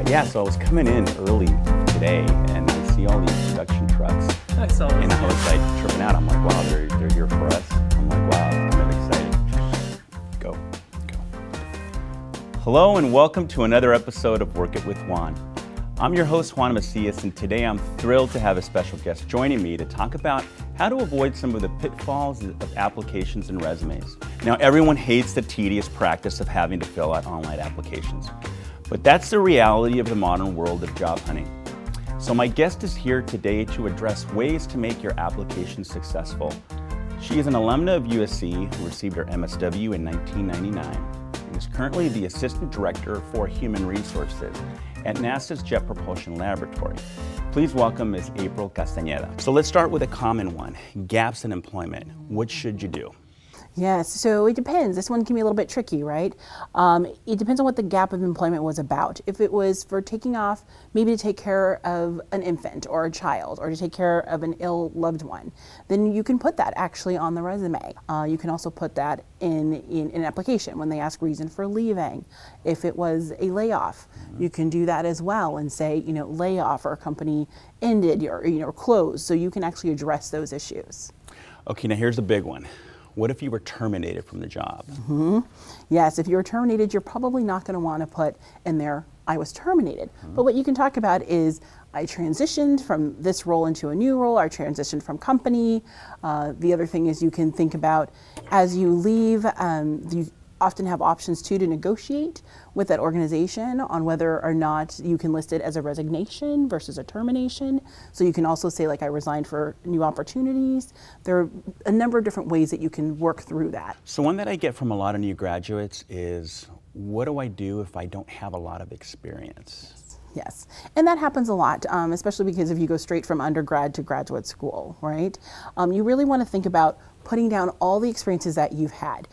Yeah, so I was coming in early today, and I see all these production trucks. I saw this. And I was like tripping out. I'm like, wow, they're here for us. I'm like, wow, I'm really excited. Go. Hello, and welcome to another episode of Work It With Juan. I'm your host, Juan Macias, and today I'm thrilled to have a special guest joining me to talk about how to avoid some of the pitfalls of applications and resumes. Now, everyone hates the tedious practice of having to fill out online applications, but that's the reality of the modern world of job hunting. So my guest is here today to address ways to make your application successful. She is an alumna of USC who received her MSW in 1999 and is currently the Assistant Director for Human Resources at NASA's Jet Propulsion Laboratory. Please welcome Ms. April Castaneda. So let's start with a common one, gaps in employment. What should you do? Yes, so it depends. This one can be a little bit tricky, right? It depends on what the gap of employment was about. If it was for taking off, maybe to take care of an infant or a child, or to take care of an ill loved one, then you can put that actually on the resume. You can also put that in an application when they ask reason for leaving. If it was a layoff, you can do that as well and say, layoff or company ended or closed, so you can actually address those issues. Okay, now here's the big one. What if you were terminated from the job? Yes, if you were terminated, you're probably not going to want to put in there, I was terminated. But what you can talk about is, I transitioned from this role into a new role, I transitioned from company. The other thing is you can think about, as you leave, you often have options too to negotiate with that organization on whether or not you can list it as a resignation versus a termination. So you can also say, like, I resigned for new opportunities. There are a number of different ways that you can work through that. So one that I get from a lot of new graduates is, what do I do if I don't have a lot of experience? Yes, and that happens a lot, especially because if you go straight from undergrad to graduate school, right? You really want to think about putting down all the experiences that you've had.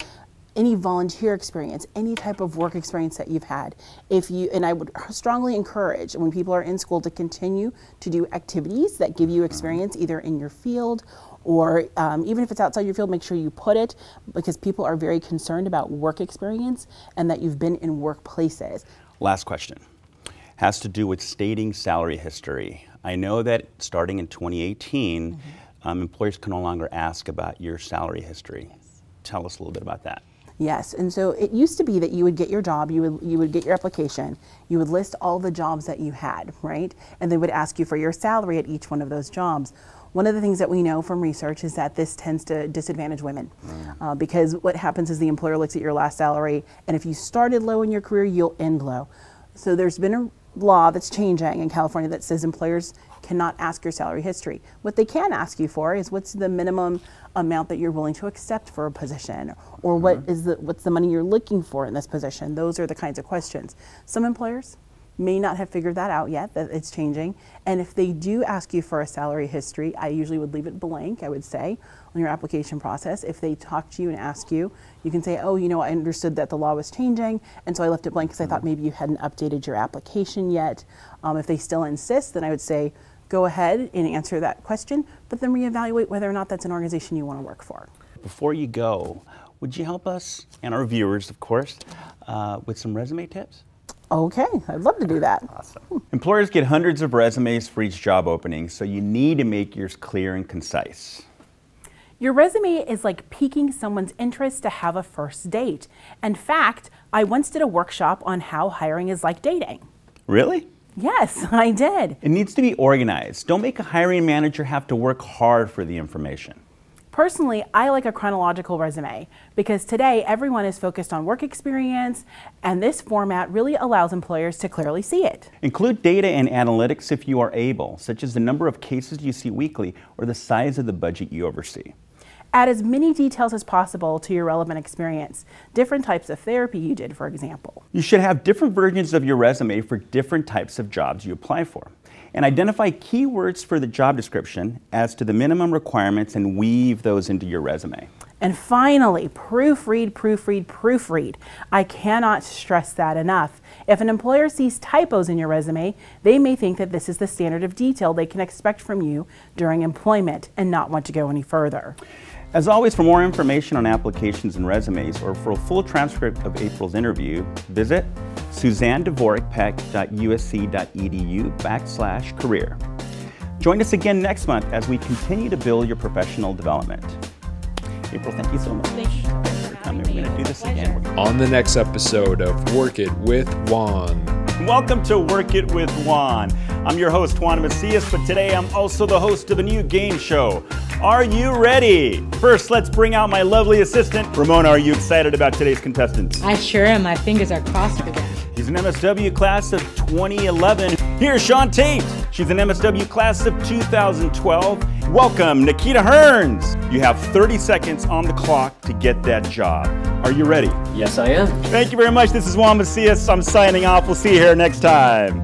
Any volunteer experience, any type of work experience that you've had. And I would strongly encourage when people are in school to continue to do activities that give you experience either in your field or even if it's outside your field, make sure you put it, because people are very concerned about work experience and that you've been in workplaces. Last question. Has to do with stating salary history. I know that starting in 2018, employers can no longer ask about your salary history. Tell us a little bit about that. Yes, and so it used to be that you would get your job, you would get your application, you would list all the jobs that you had, right? And they would ask you for your salary at each one of those jobs. One of the things that we know from research is that this tends to disadvantage women because what happens is the employer looks at your last salary, and if you started low in your career, you'll end low. So there's been a law that's changing in California that says employers cannot ask your salary history. What they can ask you for is, what's the minimum amount that you're willing to accept for a position, or what's the money you're looking for in this position. Those are the kinds of questions. Some employers may not have figured that out yet, that it's changing. And if they do ask you for a salary history, I usually would leave it blank, I would say, on your application process. If they talk to you and ask you, you can say, oh, I understood that the law was changing, and so I left it blank because I thought maybe you hadn't updated your application yet. If they still insist, then I would say, go ahead and answer that question, but then reevaluate whether or not that's an organization you want to work for. Before you go, would you help us, and our viewers, of course, with some resume tips? Okay, I'd love to do that. Awesome. Employers get hundreds of resumes for each job opening, so you need to make yours clear and concise. Your resume is like piquing someone's interest to have a first date. In fact, I once did a workshop on how hiring is like dating. Really? Yes, I did. It needs to be organized. Don't make a hiring manager have to work hard for the information. Personally, I like a chronological resume because today everyone is focused on work experience, and this format really allows employers to clearly see it. Include data and analytics if you are able, such as the number of cases you see weekly or the size of the budget you oversee. Add as many details as possible to your relevant experience. Different types of therapy you did, for example. You should have different versions of your resume for different types of jobs you apply for. And identify keywords for the job description as to the minimum requirements and weave those into your resume. And finally, proofread, proofread, proofread. I cannot stress that enough. If an employer sees typos in your resume, they may think that this is the standard of detail they can expect from you during employment and not want to go any further. As always, for more information on applications and resumes, or for a full transcript of April's interview, visit suzanne.dworak-peck.usc.edu/career. Join us again next month as we continue to build your professional development. April, thank you so much. Thank you for coming. We're going to do this again. On the next episode of Work It With Juan. Welcome to Work It With Juan. I'm your host, Juan Macias, but today I'm also the host of a new game show. Are you ready? First, let's bring out my lovely assistant. Ramona, are you excited about today's contestants? I sure am. My fingers are crossed for them. He's an MSW class of 2011. Here's Sean Tate. She's an MSW class of 2012. Welcome, Nikita Hearns. You have 30 seconds on the clock to get that job. Are you ready? Yes, I am. Thank you very much. This is Juan Macias. I'm signing off. We'll see you here next time.